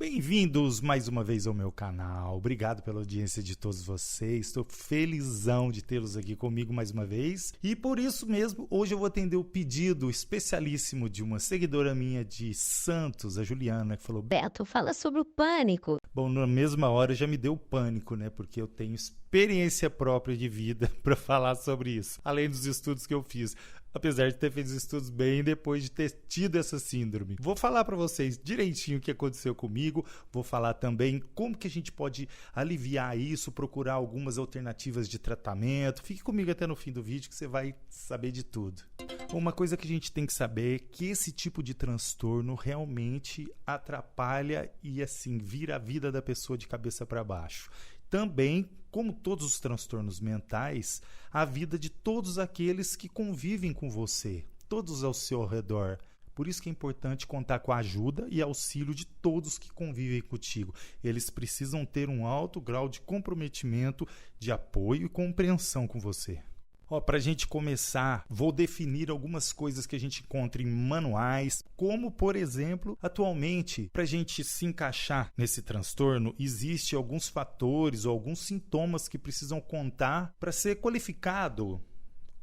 Bem-vindos mais uma vez ao meu canal. Obrigado pela audiência de todos vocês. Estou felizão de tê-los aqui comigo mais uma vez. E por isso mesmo, hoje eu vou atender o pedido especialíssimo de uma seguidora minha de Santos, a Juliana, que falou: Beto, fala sobre o pânico. Bom, na mesma hora já me deu pânico, né? Porque eu tenho experiência própria de vida para falar sobre isso. Além dos estudos que eu fiz. Apesar de ter feito os estudos bem depois de ter tido essa síndrome. Vou falar para vocês direitinho o que aconteceu comigo. Vou falar também como que a gente pode aliviar isso, procurar algumas alternativas de tratamento. Fique comigo até no fim do vídeo que você vai saber de tudo. Uma coisa que a gente tem que saber é que esse tipo de transtorno realmente atrapalha e assim vira a vida da pessoa de cabeça para baixo. Também, como todos os transtornos mentais, a vida de todos aqueles que convivem com você, todos ao seu redor. Por isso que é importante contar com a ajuda e auxílio de todos que convivem contigo. Eles precisam ter um alto grau de comprometimento, de apoio e compreensão com você. Para a gente começar, vou definir algumas coisas que a gente encontra em manuais, como, por exemplo, atualmente, para a gente se encaixar nesse transtorno, existem alguns fatores ou alguns sintomas que precisam contar para ser qualificado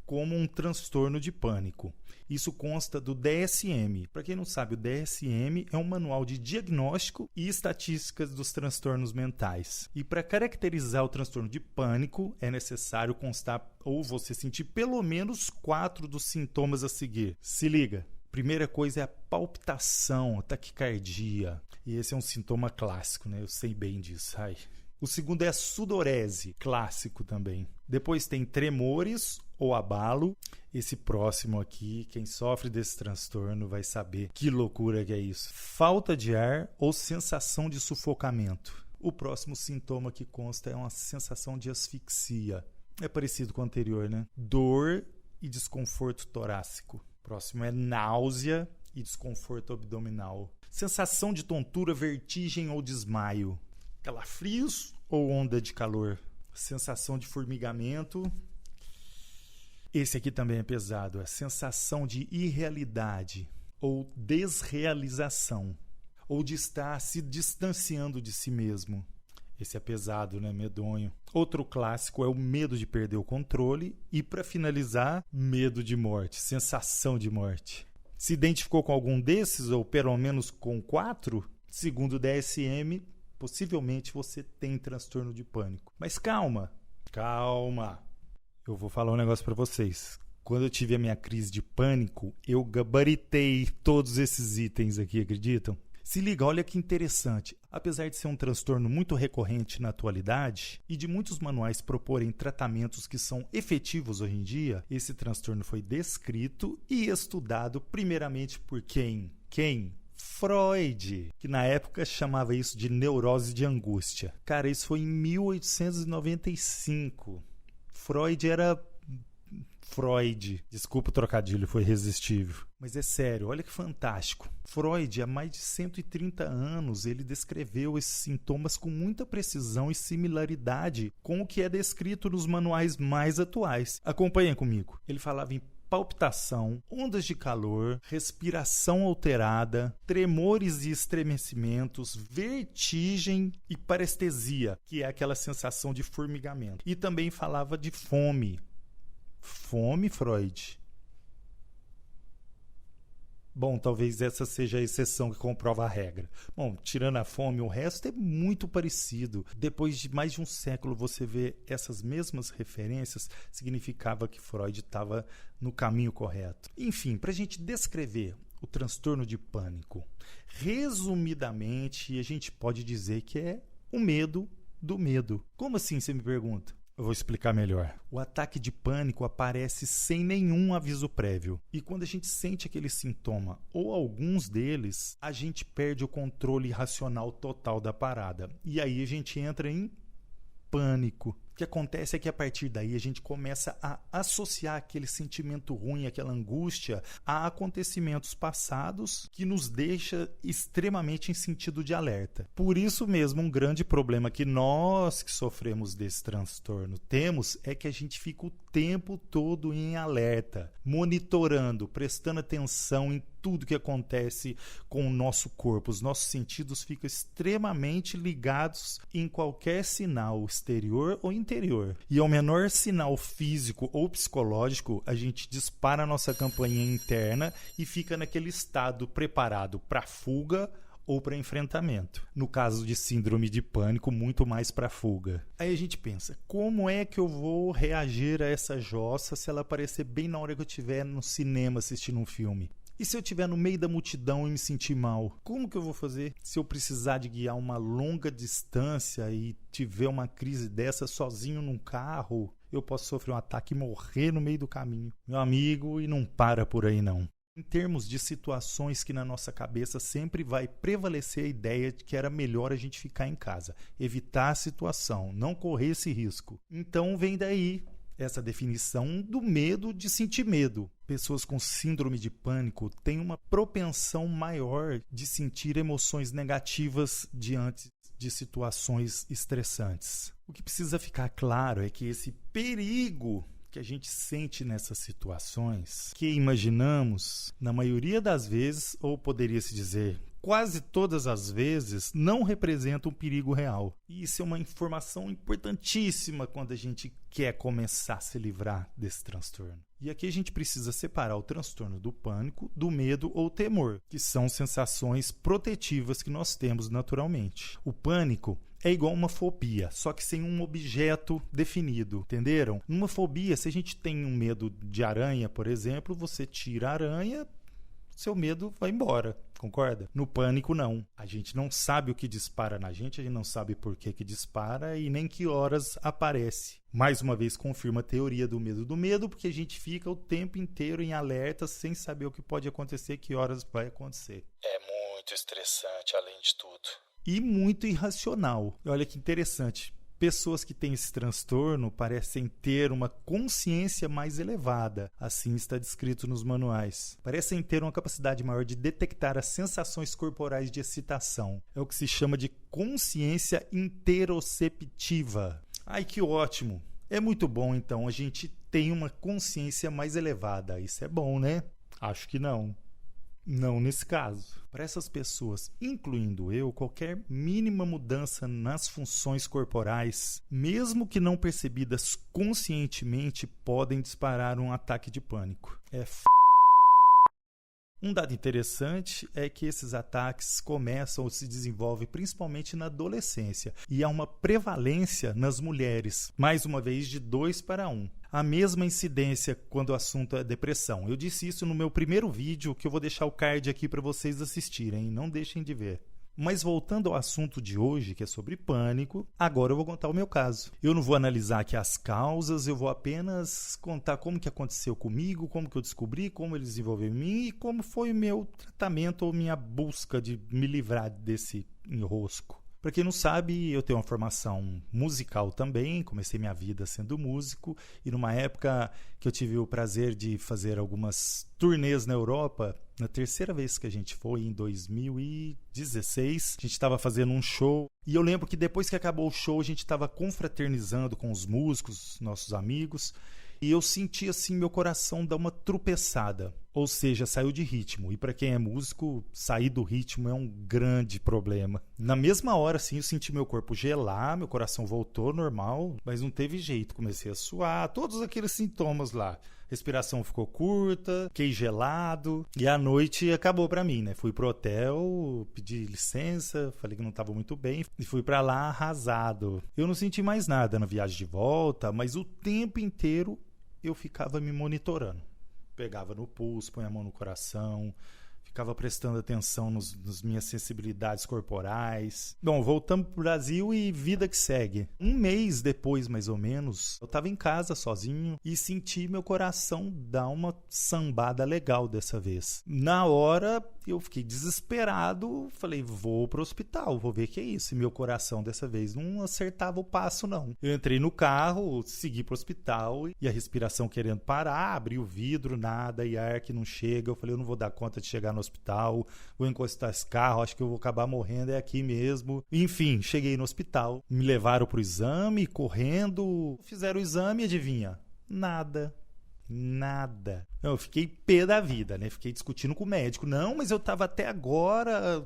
como um transtorno de pânico. Isso consta do DSM. Para quem não sabe, o DSM é um manual de diagnóstico e estatísticas dos transtornos mentais. E para caracterizar o transtorno de pânico, é necessário constar ou você sentir pelo menos 4 dos sintomas a seguir. Se liga! Primeira coisa é a palpitação, a taquicardia. E esse é um sintoma clássico, né? Eu sei bem disso. Ai. O segundo é a sudorese, clássico também. Depois tem tremores ou abalo. Esse próximo aqui, quem sofre desse transtorno vai saber que loucura que é isso. Falta de ar ou sensação de sufocamento. O próximo sintoma que consta é uma sensação de asfixia. É parecido com o anterior, né? Dor e desconforto torácico. O próximo é náusea e desconforto abdominal. Sensação de tontura, vertigem ou desmaio. Calafrios ou onda de calor? Sensação de formigamento. Esse aqui também é pesado. A sensação de irrealidade ou desrealização. Ou de estar se distanciando de si mesmo. Esse é pesado, né? Medonho. Outro clássico é o medo de perder o controle. E para finalizar, medo de morte. Sensação de morte. Se identificou com algum desses ou pelo menos com 4? Segundo o DSM, possivelmente você tem transtorno de pânico. Mas calma. Eu vou falar um negócio para vocês. Quando eu tive a minha crise de pânico, eu gabaritei todos esses itens aqui, acreditam? Se liga, olha que interessante. Apesar de ser um transtorno muito recorrente na atualidade e de muitos manuais proporem tratamentos que são efetivos hoje em dia, esse transtorno foi descrito e estudado primeiramente por quem? Freud, que na época chamava isso de neurose de angústia. Cara, isso foi em 1895. Freud. Desculpa o trocadilho, foi irresistível. Mas é sério, olha que fantástico. Freud, há mais de 130 anos, ele descreveu esses sintomas com muita precisão e similaridade com o que é descrito nos manuais mais atuais. Acompanhem comigo. Ele falava em palpitação, ondas de calor, respiração alterada, tremores e estremecimentos, vertigem e parestesia, que é aquela sensação de formigamento. E também falava de fome. Fome, Freud? Bom, talvez essa seja a exceção que comprova a regra. Bom, tirando a fome, o resto é muito parecido. Depois de mais de um século você vê essas mesmas referências, significava que Freud estava no caminho correto. Enfim, para a gente descrever o transtorno de pânico, resumidamente, a gente pode dizer que é o medo do medo. Como assim, você me pergunta? Eu vou explicar melhor. O ataque de pânico aparece sem nenhum aviso prévio. E quando a gente sente aquele sintoma, ou alguns deles, a gente perde o controle racional total da parada. E aí a gente entra em pânico. O que acontece é que a partir daí a gente começa a associar aquele sentimento ruim, aquela angústia, a acontecimentos passados que nos deixa extremamente em sentido de alerta. Por isso mesmo, um grande problema que nós que sofremos desse transtorno temos é que a gente fica o tempo todo em alerta, monitorando, prestando atenção em tudo que acontece com o nosso corpo. Os nossos sentidos ficam extremamente ligados em qualquer sinal exterior ou interior. E ao menor sinal físico ou psicológico, a gente dispara a nossa campainha interna e fica naquele estado preparado para fuga ou para enfrentamento. No caso de síndrome de pânico, muito mais para fuga. Aí a gente pensa, como é que eu vou reagir a essa jossa se ela aparecer bem na hora que eu estiver no cinema assistindo um filme? E se eu estiver no meio da multidão e me sentir mal? Como que eu vou fazer se eu precisar de guiar uma longa distância e tiver uma crise dessa sozinho num carro? Eu posso sofrer um ataque e morrer no meio do caminho. Meu amigo, e não para por aí não. Em termos de situações que na nossa cabeça sempre vai prevalecer a ideia de que era melhor a gente ficar em casa, evitar a situação, não correr esse risco. Então vem daí essa definição do medo de sentir medo. Pessoas com síndrome de pânico têm uma propensão maior de sentir emoções negativas diante de situações estressantes. O que precisa ficar claro é que esse perigo que a gente sente nessas situações, que imaginamos, na maioria das vezes, ou poderia-se dizer, quase todas as vezes, não representa um perigo real. E isso é uma informação importantíssima quando a gente quer começar a se livrar desse transtorno. E aqui a gente precisa separar o transtorno do pânico, do medo ou temor, que são sensações protetivas que nós temos naturalmente. O pânico é igual uma fobia, só que sem um objeto definido, entenderam? Numa fobia, se a gente tem um medo de aranha, por exemplo, você tira a aranha, seu medo vai embora, concorda? No pânico, não. A gente não sabe o que dispara na gente, a gente não sabe por que dispara e nem que horas aparece. Mais uma vez, confirma a teoria do medo, porque a gente fica o tempo inteiro em alerta sem saber o que pode acontecer, que horas vai acontecer. É muito estressante, além de tudo. E muito irracional. Olha que interessante. Pessoas que têm esse transtorno parecem ter uma consciência mais elevada, assim está descrito nos manuais. Parecem ter uma capacidade maior de detectar as sensações corporais de excitação. É o que se chama de consciência interoceptiva. Ai, que ótimo! É muito bom, então, a gente tem uma consciência mais elevada. Isso é bom, né? Acho que não. Não nesse caso. Para essas pessoas, incluindo eu, qualquer mínima mudança nas funções corporais, mesmo que não percebidas conscientemente, podem disparar um ataque de pânico. Um dado interessante é que esses ataques começam ou se desenvolvem principalmente na adolescência e há uma prevalência nas mulheres, mais uma vez de 2 para 1. A mesma incidência quando o assunto é depressão. Eu disse isso no meu primeiro vídeo, que eu vou deixar o card aqui para vocês assistirem, não deixem de ver. Mas voltando ao assunto de hoje, que é sobre pânico, agora eu vou contar o meu caso. Eu não vou analisar aqui as causas, eu vou apenas contar como que aconteceu comigo, como que eu descobri, como ele desenvolveu em mim e como foi o meu tratamento ou minha busca de me livrar desse enrosco. Para quem não sabe, eu tenho uma formação musical também, comecei minha vida sendo músico e numa época que eu tive o prazer de fazer algumas turnês na Europa, na terceira vez que a gente foi, em 2016, a gente estava fazendo um show e eu lembro que depois que acabou o show a gente estava confraternizando com os músicos, nossos amigos, e eu senti assim meu coração dar uma tropeçada, ou seja, saiu de ritmo. E para quem é músico, sair do ritmo é um grande problema. Na mesma hora, assim, eu senti meu corpo gelar, meu coração voltou normal, mas não teve jeito. Comecei a suar, todos aqueles sintomas lá. Respiração ficou curta, fiquei gelado e a noite acabou para mim, né? Fui pro hotel, pedi licença, falei que não estava muito bem e fui para lá arrasado. Eu não senti mais nada na viagem de volta, mas o tempo inteiro eu ficava me monitorando. Pegava no pulso, põe a mão no coração, ficava prestando atenção nas minhas sensibilidades corporais. Bom, voltamos pro Brasil e vida que segue. Um mês depois, mais ou menos, eu estava em casa sozinho e senti meu coração dar uma sambada legal dessa vez. Na hora, eu fiquei desesperado, falei, vou pro hospital, vou ver o que é isso. E meu coração dessa vez não acertava o passo, não. Eu entrei no carro, segui pro hospital e a respiração querendo parar, abri o vidro, nada, e ar que não chega. Eu falei, eu não vou dar conta de chegar no hospital, vou encostar esse carro, acho que eu vou acabar morrendo, é aqui mesmo. Enfim, cheguei no hospital, me levaram pro exame, correndo, fizeram o exame, adivinha? Nada. Não, eu fiquei pé da vida, né? Fiquei discutindo com o médico. Não, mas eu tava até agora,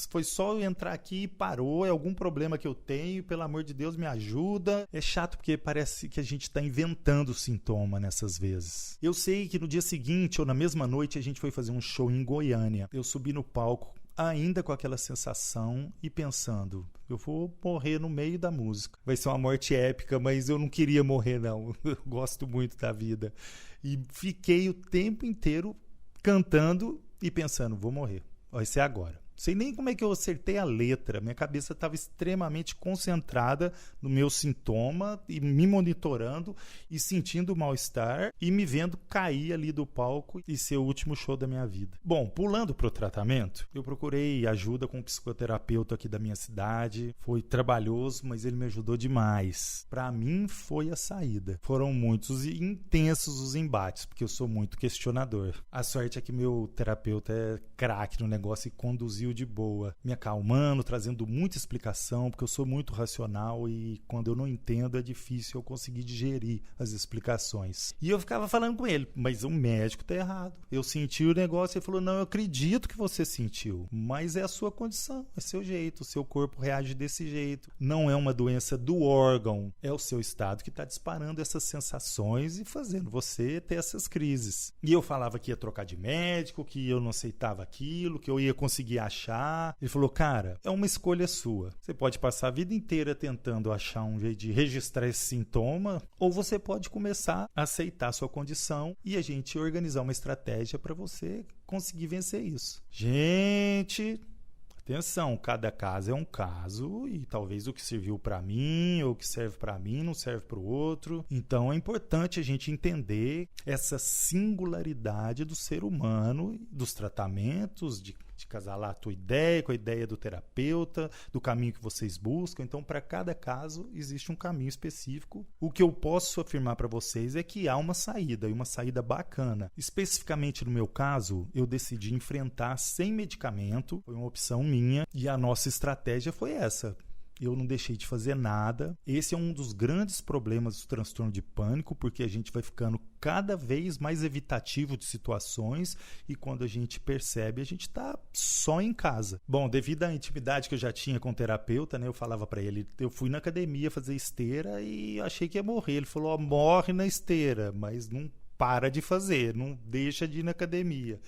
foi só eu entrar aqui e parou, é algum problema que eu tenho, pelo amor de Deus, me ajuda. É chato porque parece que a gente tá inventando sintoma nessas vezes. Eu sei que no dia seguinte ou na mesma noite a gente foi fazer um show em Goiânia. Eu subi no palco ainda com aquela sensação e pensando, eu vou morrer no meio da música. Vai ser uma morte épica, mas eu não queria morrer, não. Eu gosto muito da vida. E fiquei o tempo inteiro cantando e pensando, vou morrer. Vai ser agora. Sei nem como é que eu acertei a letra. Minha cabeça estava extremamente concentrada no meu sintoma e me monitorando e sentindo mal-estar e me vendo cair ali do palco e ser o último show da minha vida. Bom, pulando para o tratamento, eu procurei ajuda com um psicoterapeuta aqui da minha cidade. Foi trabalhoso, mas ele me ajudou demais. Para mim, foi a saída. Foram muitos e intensos os embates, porque eu sou muito questionador. A sorte é que meu terapeuta é craque no negócio e conduziu de boa, me acalmando, trazendo muita explicação, porque eu sou muito racional e quando eu não entendo é difícil eu conseguir digerir as explicações. E eu ficava falando com ele, mas o médico tá errado. Eu senti o negócio e ele falou, não, eu acredito que você sentiu, mas é a sua condição, é seu jeito, o seu corpo reage desse jeito. Não é uma doença do órgão, é o seu estado que está disparando essas sensações e fazendo você ter essas crises. E eu falava que ia trocar de médico, que eu não aceitava aquilo, que eu ia conseguir achar. Ele falou, cara, é uma escolha sua. Você pode passar a vida inteira tentando achar um jeito de registrar esse sintoma, ou você pode começar a aceitar a sua condição e a gente organizar uma estratégia para você conseguir vencer isso. Gente, atenção, cada caso é um caso e talvez o que serviu para mim ou o que serve para mim não serve para o outro. Então é importante a gente entender essa singularidade do ser humano, dos tratamentos, de casalar a tua ideia com a ideia do terapeuta, do caminho que vocês buscam. Então, para cada caso, existe um caminho específico. O que eu posso afirmar para vocês é que há uma saída, e uma saída bacana. Especificamente no meu caso, eu decidi enfrentar sem medicamento, foi uma opção minha, e a nossa estratégia foi essa. Eu não deixei de fazer nada. Esse é um dos grandes problemas do transtorno de pânico, porque a gente vai ficando cada vez mais evitativo de situações e quando a gente percebe, a gente está só em casa. Bom, devido à intimidade que eu já tinha com o terapeuta, né, eu falava para ele, eu fui na academia fazer esteira e achei que ia morrer. Ele falou, morre na esteira, mas não para de fazer, não deixa de ir na academia.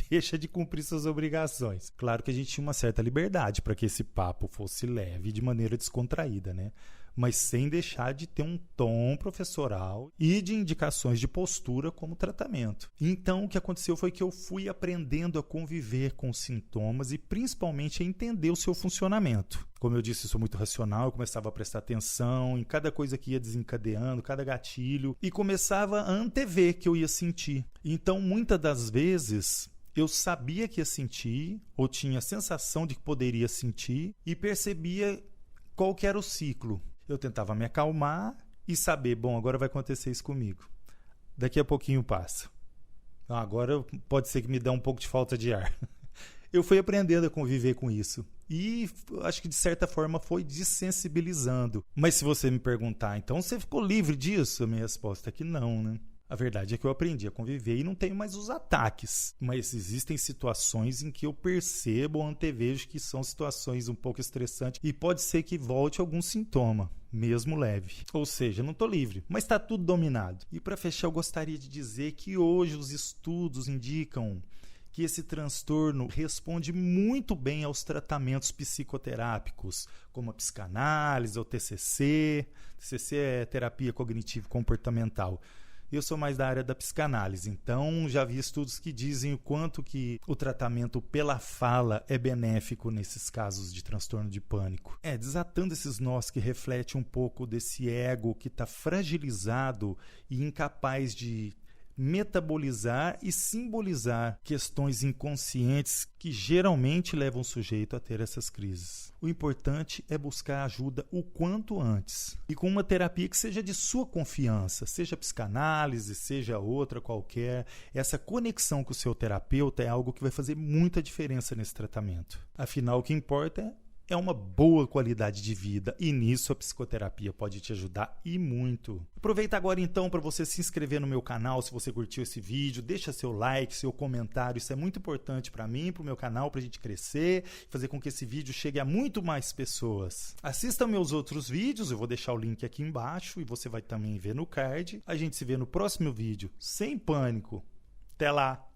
Deixa de cumprir suas obrigações. Claro que a gente tinha uma certa liberdade para que esse papo fosse leve de maneira descontraída, né? Mas sem deixar de ter um tom professoral e de indicações de postura como tratamento. Então, o que aconteceu foi que eu fui aprendendo a conviver com os sintomas e principalmente a entender o seu funcionamento. Como eu disse, eu sou muito racional, eu começava a prestar atenção em cada coisa que ia desencadeando, cada gatilho, e começava a antever que eu ia sentir. Então, muitas das vezes, eu sabia que ia sentir, ou tinha a sensação de que poderia sentir, e percebia qual que era o ciclo. Eu tentava me acalmar e saber, bom, agora vai acontecer isso comigo. Daqui a pouquinho passa. Agora pode ser que me dê um pouco de falta de ar. Eu fui aprendendo a conviver com isso. E acho que de certa forma foi desensibilizando. Mas se você me perguntar, então você ficou livre disso? A minha resposta é que não, né? A verdade é que eu aprendi a conviver e não tenho mais os ataques. Mas existem situações em que eu percebo ou antevejo que são situações um pouco estressantes e pode ser que volte algum sintoma, mesmo leve. Ou seja, não estou livre, mas está tudo dominado. E para fechar, eu gostaria de dizer que hoje os estudos indicam que esse transtorno responde muito bem aos tratamentos psicoterápicos, como a psicanálise, ou TCC. TCC é terapia cognitivo-comportamental. Eu sou mais da área da psicanálise, então já vi estudos que dizem o quanto que o tratamento pela fala é benéfico nesses casos de transtorno de pânico. Desatando esses nós que reflete um pouco desse ego que está fragilizado e incapaz de metabolizar e simbolizar questões inconscientes que geralmente levam o sujeito a ter essas crises. O importante é buscar ajuda o quanto antes e com uma terapia que seja de sua confiança, seja psicanálise, seja outra qualquer. Essa conexão com o seu terapeuta é algo que vai fazer muita diferença nesse tratamento. Afinal, o que importa é uma boa qualidade de vida e nisso a psicoterapia pode te ajudar e muito. Aproveita agora então para você se inscrever no meu canal se você curtiu esse vídeo, deixa seu like, seu comentário, isso é muito importante para mim, para o meu canal, para a gente crescer, fazer com que esse vídeo chegue a muito mais pessoas. Assista meus outros vídeos, eu vou deixar o link aqui embaixo e você vai também ver no card. A gente se vê no próximo vídeo, sem pânico. Até lá!